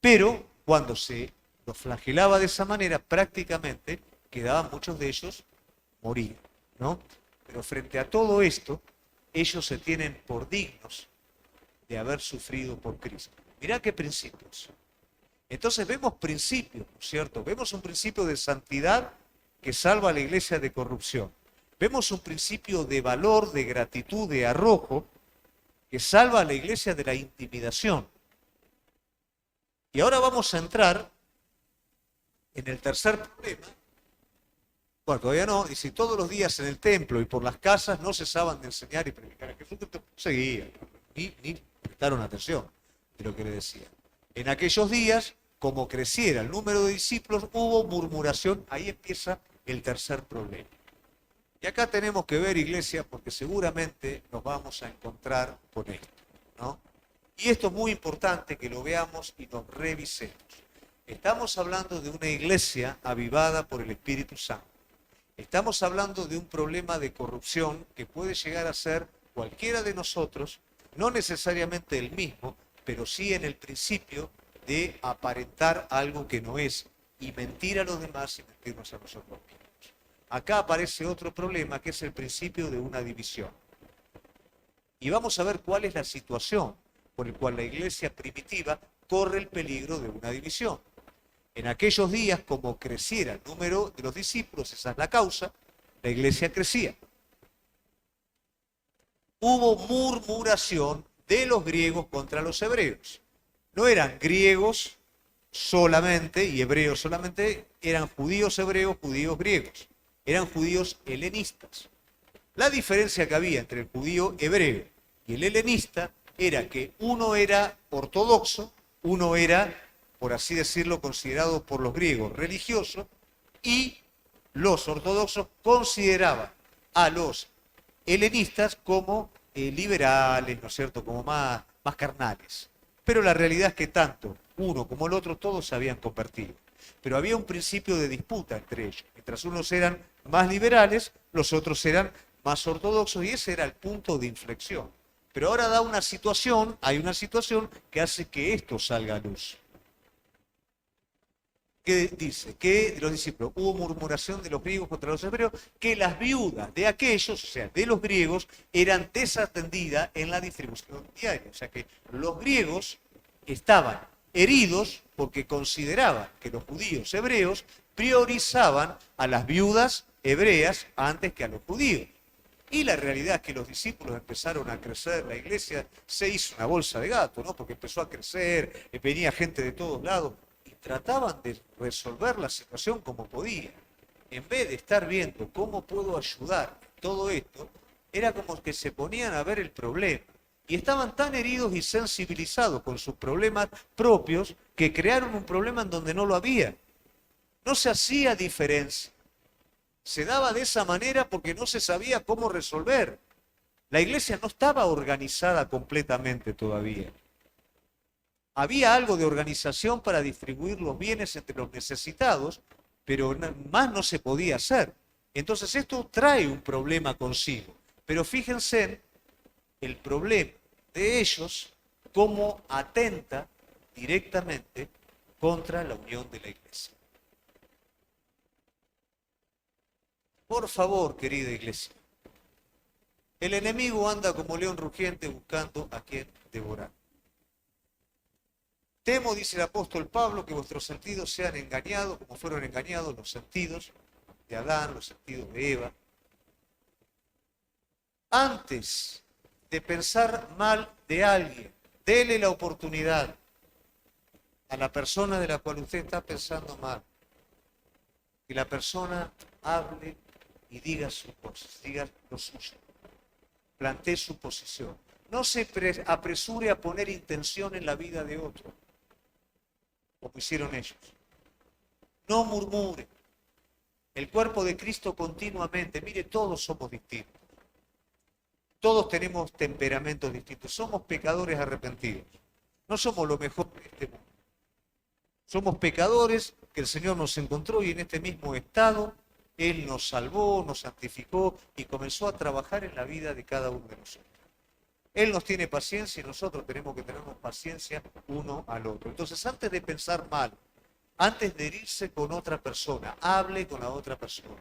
Pero cuando se los flagelaba de esa manera, prácticamente quedaban muchos de ellos morir, ¿no? Pero frente a todo esto, ellos se tienen por dignos de haber sufrido por Cristo. Mirá qué principios. Entonces vemos principios, ¿no es cierto? Vemos un principio de santidad que salva a la iglesia de corrupción. Vemos un principio de valor, de gratitud, de arrojo, que salva a la iglesia de la intimidación. Y ahora vamos a entrar en el tercer problema. Bueno, todavía no, y si todos los días en el templo y por las casas no cesaban de enseñar y predicar a Jesús, seguían, ni prestaron atención de lo que le decían. En aquellos días, como creciera el número de discípulos, hubo murmuración. Ahí empieza el tercer problema. Y acá tenemos que ver, iglesia, porque seguramente nos vamos a encontrar con esto, ¿no? Y esto es muy importante que lo veamos y nos revisemos. Estamos hablando de una iglesia avivada por el Espíritu Santo. Estamos hablando de un problema de corrupción que puede llegar a ser cualquiera de nosotros, no necesariamente el mismo, pero sí en el principio de aparentar algo que no es y mentir a los demás y mentirnos a nosotros mismos. Acá aparece otro problema que es el principio de una división. Y vamos a ver cuál es la situación por la cual la iglesia primitiva corre el peligro de una división. En aquellos días, como creciera el número de los discípulos, esa es la causa, la iglesia crecía. Hubo murmuración de los griegos contra los hebreos. No eran griegos solamente y hebreos solamente, eran judíos hebreos, judíos griegos. Eran judíos helenistas. La diferencia que había entre el judío hebreo y el helenista era que uno era ortodoxo, uno era, por así decirlo, considerado por los griegos religioso, y los ortodoxos consideraban a los helenistas como liberales, ¿no es cierto?, como más carnales. Pero la realidad es que tanto uno como el otro todos se habían convertido. Pero había un principio de disputa entre ellos. Mientras unos eran más liberales, los otros eran más ortodoxos, y ese era el punto de inflexión. Pero ahora hay una situación que hace que esto salga a luz. ¿Qué dice? Que de los discípulos hubo murmuración de los griegos contra los hebreos, que las viudas de aquellos, o sea, de los griegos, eran desatendidas en la distribución diaria. O sea que los griegos estaban heridos porque consideraban que los judíos hebreos priorizaban a las viudas hebreas antes que a los judíos. Y la realidad es que los discípulos empezaron a crecer, la iglesia se hizo una bolsa de gato, ¿no? Porque empezó a crecer, venía gente de todos lados, y trataban de resolver la situación como podían. En vez de estar viendo cómo puedo ayudar en todo esto, era como que se ponían a ver el problema. Y estaban tan heridos y sensibilizados con sus problemas propios que crearon un problema en donde no lo había. No se hacía diferencia. Se daba de esa manera porque no se sabía cómo resolver. La iglesia no estaba organizada completamente todavía. Había algo de organización para distribuir los bienes entre los necesitados, pero más no se podía hacer. Entonces esto trae un problema consigo. Pero fíjense el problema de ellos, cómo atenta directamente contra la unión de la iglesia. Por favor, querida iglesia, el enemigo anda como león rugiente buscando a quien devorar. Temo, dice el apóstol Pablo, que vuestros sentidos sean engañados como fueron engañados los sentidos de Adán, los sentidos de Eva. Antes de pensar mal de alguien, dele la oportunidad a la persona de la cual usted está pensando mal. Que la persona hable y diga sus cosas, diga lo suyo. Plantee su posición. No se apresure a poner intención en la vida de otro, como hicieron ellos. No murmure. El cuerpo de Cristo continuamente, mire, todos somos distintos. Todos tenemos temperamentos distintos. Somos pecadores arrepentidos. No somos lo mejor de este mundo. Somos pecadores que el Señor nos encontró y en este mismo estado Él nos salvó, nos santificó y comenzó a trabajar en la vida de cada uno de nosotros. Él nos tiene paciencia y nosotros tenemos que tenernos paciencia uno al otro. Entonces, antes de pensar mal, antes de herirse con otra persona, hable con la otra persona.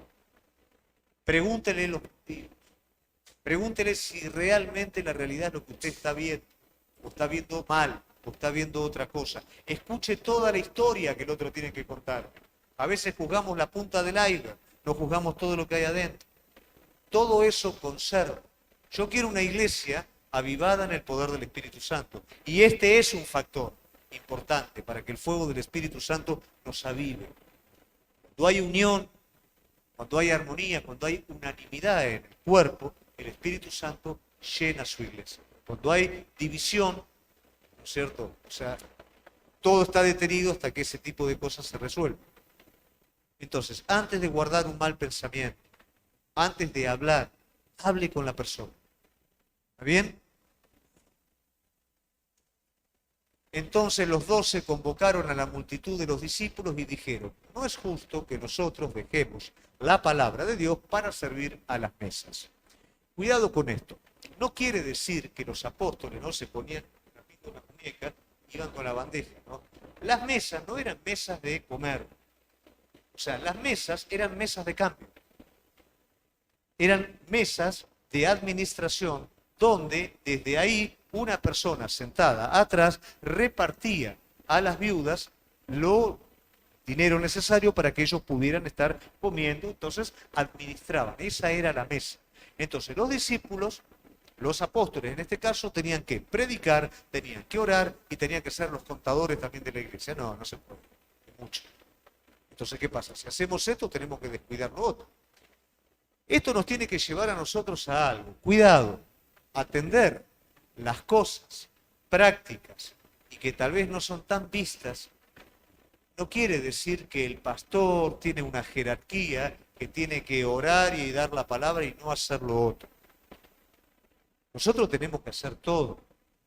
Pregúntele los motivos. Pregúntele si realmente la realidad es lo que usted está viendo, o está viendo mal, o está viendo otra cosa. Escuche toda la historia que el otro tiene que contar. A veces juzgamos la punta del iceberg, no juzgamos todo lo que hay adentro. Todo eso conserva. Yo quiero una iglesia avivada en el poder del Espíritu Santo. Y este es un factor importante para que el fuego del Espíritu Santo nos avive. Cuando hay unión, cuando hay armonía, cuando hay unanimidad en el cuerpo, el Espíritu Santo llena su iglesia. Cuando hay división, ¿no es cierto? O sea, todo está detenido hasta que ese tipo de cosas se resuelvan. Entonces, antes de guardar un mal pensamiento, antes de hablar, hable con la persona. ¿Está bien? Entonces los 12 convocaron a la multitud de los discípulos y dijeron: no es justo que nosotros dejemos la palabra de Dios para servir a las mesas. Cuidado con esto. No quiere decir que los apóstoles no se ponían una muñeca, iban con la bandeja, ¿no? Las mesas no eran mesas de comer. O sea, las mesas eran mesas de cambio. Eran mesas de administración donde desde ahí una persona sentada atrás repartía a las viudas lo dinero necesario para que ellos pudieran estar comiendo. Entonces administraban. Esa era la mesa. Entonces los discípulos, los apóstoles en este caso, tenían que predicar, tenían que orar y tenían que ser los contadores también de la iglesia. No, no se puede. Es mucho. Entonces, ¿qué pasa? Si hacemos esto, tenemos que descuidar lo otro. Esto nos tiene que llevar a nosotros a algo. Cuidado, atender las cosas prácticas y que tal vez no son tan vistas, no quiere decir que el pastor tiene una jerarquía, que tiene que orar y dar la palabra y no hacer lo otro. Nosotros tenemos que hacer todo.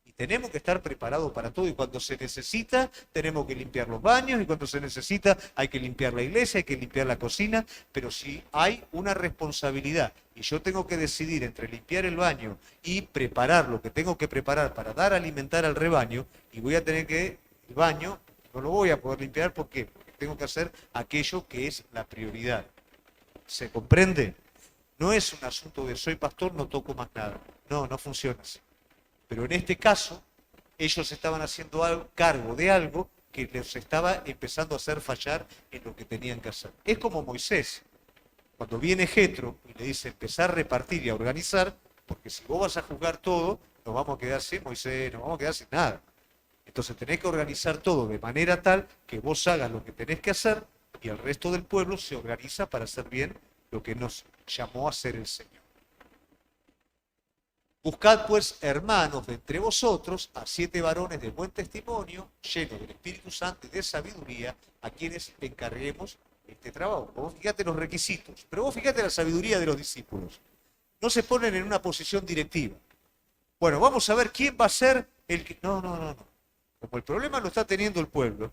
Y tenemos que estar preparados para todo. Y cuando se necesita, tenemos que limpiar los baños. Y cuando se necesita, hay que limpiar la iglesia, hay que limpiar la cocina. Pero si hay una responsabilidad y yo tengo que decidir entre limpiar el baño y preparar lo que tengo que preparar para dar a alimentar al rebaño, y voy a tener que, el baño, no lo voy a poder limpiar, ¿por qué? Porque tengo que hacer aquello que es la prioridad. ¿Se comprende? No es un asunto de soy pastor, no toco más nada. No, no funciona así. Pero en este caso, ellos estaban haciendo cargo de algo que les estaba empezando a hacer fallar en lo que tenían que hacer. Es como Moisés, cuando viene Jetro y le dice empezar a repartir y a organizar, porque si vos vas a juzgar todo, nos vamos a quedar sin Moisés, nos vamos a quedar sin nada. Entonces tenés que organizar todo de manera tal que vos hagas lo que tenés que hacer y el resto del pueblo se organiza para hacer bien lo que nos llamó a hacer el Señor. Buscad pues, hermanos, de entre vosotros, a 7 varones de buen testimonio, llenos del Espíritu Santo y de sabiduría, a quienes encarguemos este trabajo. Vos fíjate los requisitos, pero vos fíjate la sabiduría de los discípulos. No se ponen en una posición directiva. Bueno, vamos a ver quién va a ser el que... No. Como el problema lo está teniendo el pueblo,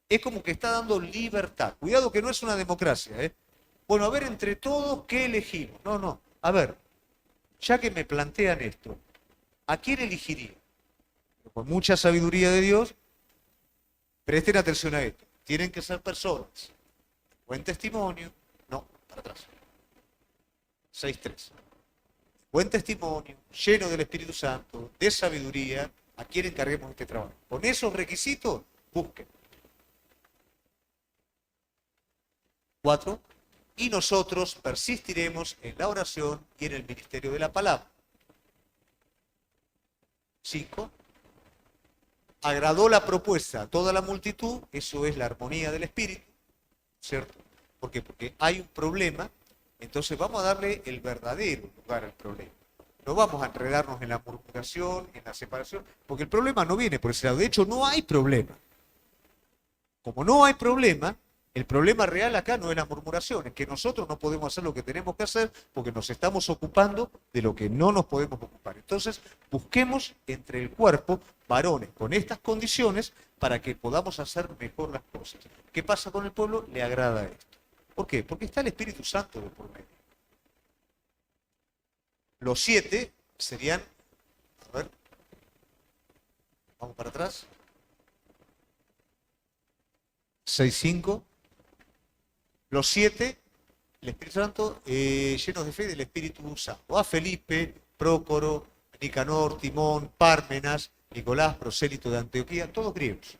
es como que está dando libertad. Cuidado que no es una democracia, ¿eh? Bueno, a ver, entre todos, ¿qué elegimos? No. A ver, ya que me plantean esto, ¿a quién elegiría? Con mucha sabiduría de Dios, Presten atención a esto. Tienen que ser personas. Buen testimonio. No, para atrás. 6.3. Buen testimonio, lleno del Espíritu Santo, de sabiduría, a quien encarguemos este trabajo. Con esos requisitos, busquen. 4. Y nosotros persistiremos en la oración y en el ministerio de la palabra. 5. Agradó la propuesta a toda la multitud, eso es la armonía del Espíritu, ¿cierto? ¿Por qué? Porque hay un problema, entonces vamos a darle el verdadero lugar al problema. No vamos a enredarnos en la murmuración, en la separación, porque el problema no viene por ese lado. De hecho, no hay problema. Como no hay problema, el problema real acá no es la murmuración, es que nosotros no podemos hacer lo que tenemos que hacer porque nos estamos ocupando de lo que no nos podemos ocupar. Entonces, busquemos entre el cuerpo varones con estas condiciones para que podamos hacer mejor las cosas. ¿Qué pasa con el pueblo? Le agrada esto. ¿Por qué? Porque está el Espíritu Santo de por medio. Los 7 serían, a ver, vamos para atrás, 6.5. Los 7, el Espíritu Santo, llenos de fe del Espíritu Santo. A Felipe, Prócoro, Nicanor, Timón, Pármenas, Nicolás, prosélito de Antioquía, todos griegos.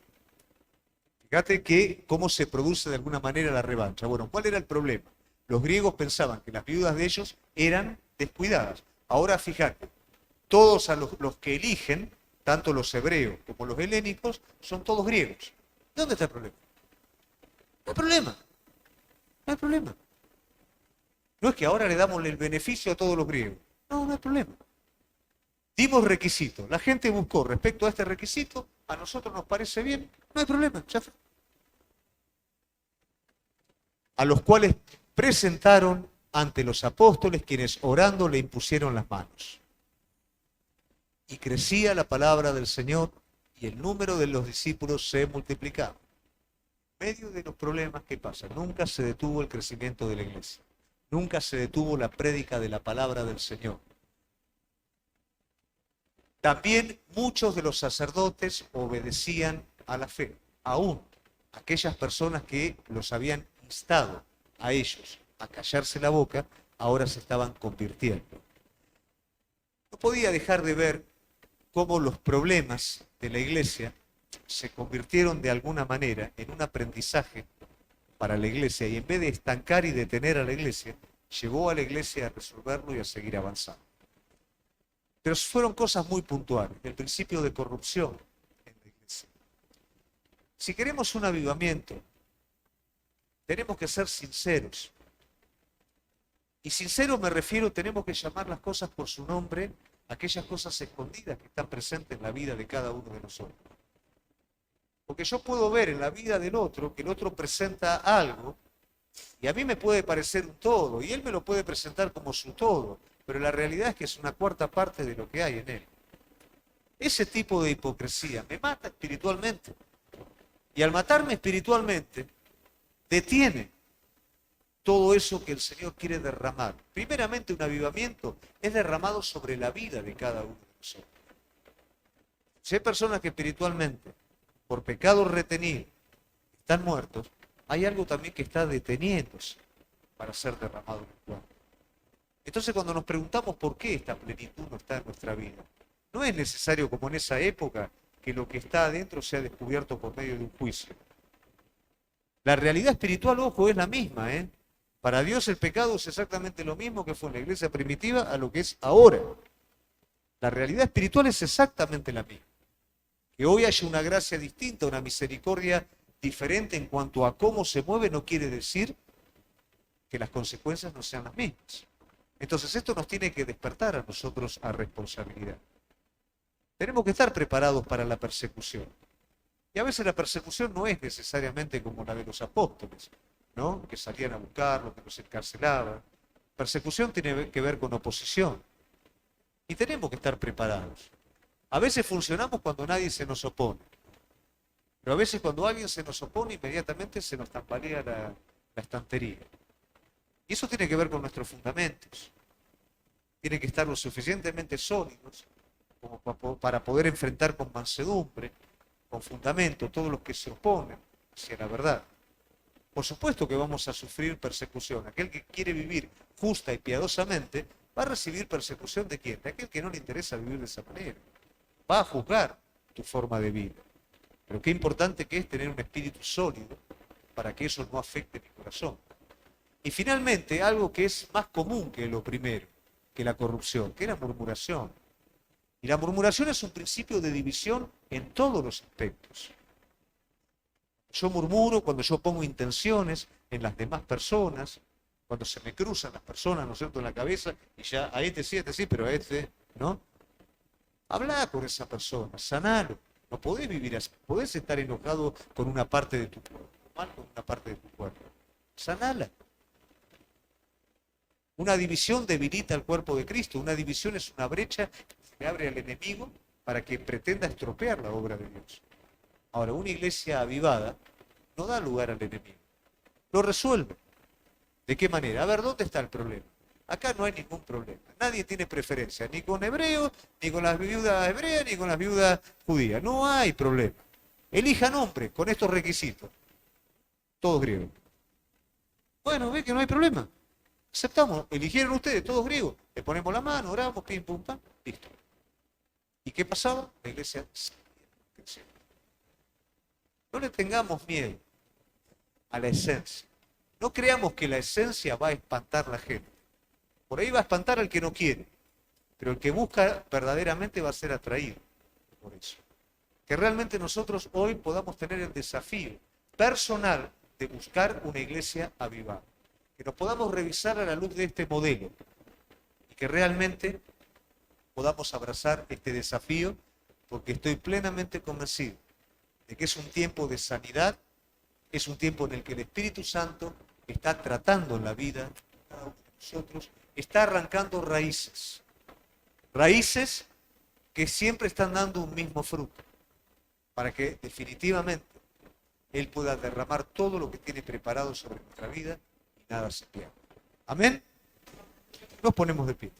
Fíjate que cómo se produce de alguna manera la revancha. Bueno, ¿cuál era el problema? Los griegos pensaban que las viudas de ellos eran descuidadas. Ahora fíjate, todos los que eligen, tanto los hebreos como los helénicos, son todos griegos. ¿Dónde está el problema? No hay problema. No hay problema. No es que ahora le damos el beneficio a todos los griegos. No, no hay problema. Dimos requisitos. La gente buscó respecto a este requisito. A nosotros nos parece bien. No hay problema. Ya fue. A los cuales presentaron ante los apóstoles, quienes orando le impusieron las manos. Y crecía la palabra del Señor y el número de los discípulos se multiplicaba. En medio de los problemas, ¿qué pasa? Nunca se detuvo el crecimiento de la iglesia. Nunca se detuvo la prédica de la palabra del Señor. También muchos de los sacerdotes obedecían a la fe. Aún aquellas personas que los habían instado a ellos a callarse la boca, ahora se estaban convirtiendo. No podía dejar de ver cómo los problemas de la iglesia se convirtieron de alguna manera en un aprendizaje para la iglesia y en vez de estancar y detener a la iglesia, llevó a la iglesia a resolverlo y a seguir avanzando. Pero fueron cosas muy puntuales, el principio de corrupción en la iglesia. Si queremos un avivamiento, tenemos que ser sinceros. Y sincero me refiero, tenemos que llamar las cosas por su nombre, aquellas cosas escondidas que están presentes en la vida de cada uno de nosotros. Porque yo puedo ver en la vida del otro que el otro presenta algo y a mí me puede parecer un todo y él me lo puede presentar como su todo, pero la realidad es que es una cuarta parte de lo que hay en él. Ese tipo de hipocresía me mata espiritualmente y al matarme espiritualmente detiene todo eso que el Señor quiere derramar. Primeramente, un avivamiento es derramado sobre la vida de cada uno de nosotros. Si hay personas que espiritualmente, por pecado retenido, están muertos, hay algo también que está deteniéndose para ser derramado en el cuerpo. Entonces, cuando nos preguntamos por qué esta plenitud no está en nuestra vida, no es necesario, como en esa época, que lo que está adentro sea descubierto por medio de un juicio. La realidad espiritual, ojo, es la misma, ¿eh? Para Dios el pecado es exactamente lo mismo que fue en la iglesia primitiva a lo que es ahora. La realidad espiritual es exactamente la misma. Que hoy haya una gracia distinta, una misericordia diferente en cuanto a cómo se mueve, no quiere decir que las consecuencias no sean las mismas. Entonces esto nos tiene que despertar a nosotros a responsabilidad. Tenemos que estar preparados para la persecución. Y a veces la persecución no es necesariamente como la de los apóstoles, ¿no? Que salían a buscarlo, que los encarcelaban. Persecución tiene que ver con oposición. Y tenemos que estar preparados. A veces funcionamos cuando nadie se nos opone. Pero a veces cuando alguien se nos opone, inmediatamente se nos tambalea la estantería. Y eso tiene que ver con nuestros fundamentos. Tienen que estar lo suficientemente sólidos como para poder enfrentar con mansedumbre con fundamento, todos los que se oponen hacia la verdad. Por supuesto que vamos a sufrir persecución. Aquel que quiere vivir justa y piadosamente va a recibir persecución ¿de quién? De aquel que no le interesa vivir de esa manera. Va a juzgar tu forma de vida. Pero qué importante que es tener un espíritu sólido para que eso no afecte mi corazón. Y finalmente, algo que es más común que lo primero, que la corrupción, que es la murmuración. Y la murmuración es un principio de división en todos los aspectos. Yo murmuro cuando yo pongo intenciones en las demás personas, cuando se me cruzan las personas, ¿no es cierto?, en la cabeza, y ya a este sí, pero a este, ¿no? Habla con esa persona, sanalo. No podés vivir así, podés estar enojado con una parte de tu cuerpo, mal con una parte de tu cuerpo. Sanala. Una división debilita el cuerpo de Cristo, una división es una brecha que se le abre al enemigo para que pretenda estropear la obra de Dios. Ahora, una iglesia avivada no da lugar al enemigo, lo resuelve. ¿De qué manera? A ver, ¿dónde está el problema? Acá no hay ningún problema. Nadie tiene preferencia, ni con hebreos, ni con las viudas hebreas, ni con las viudas judías. No hay problema. Elijan hombre con estos requisitos. Todos griegos. Bueno, ve que no hay problema. Aceptamos. Eligieron ustedes, todos griegos. Le ponemos la mano, oramos, pim, pum, pam, listo. ¿Y qué pasaba? La iglesia creció. No le tengamos miedo a la esencia. No creamos que la esencia va a espantar a la gente. Por ahí va a espantar al que no quiere, pero el que busca verdaderamente va a ser atraído por eso. Que realmente nosotros hoy podamos tener el desafío personal de buscar una iglesia avivada. Que nos podamos revisar a la luz de este modelo y que realmente podamos abrazar este desafío, porque estoy plenamente convencido de que es un tiempo de sanidad, es un tiempo en el que el Espíritu Santo está tratando en la vida de cada uno de nosotros, está arrancando raíces, raíces que siempre están dando un mismo fruto, para que definitivamente Él pueda derramar todo lo que tiene preparado sobre nuestra vida y nada se pierda. Amén. Nos ponemos de pie.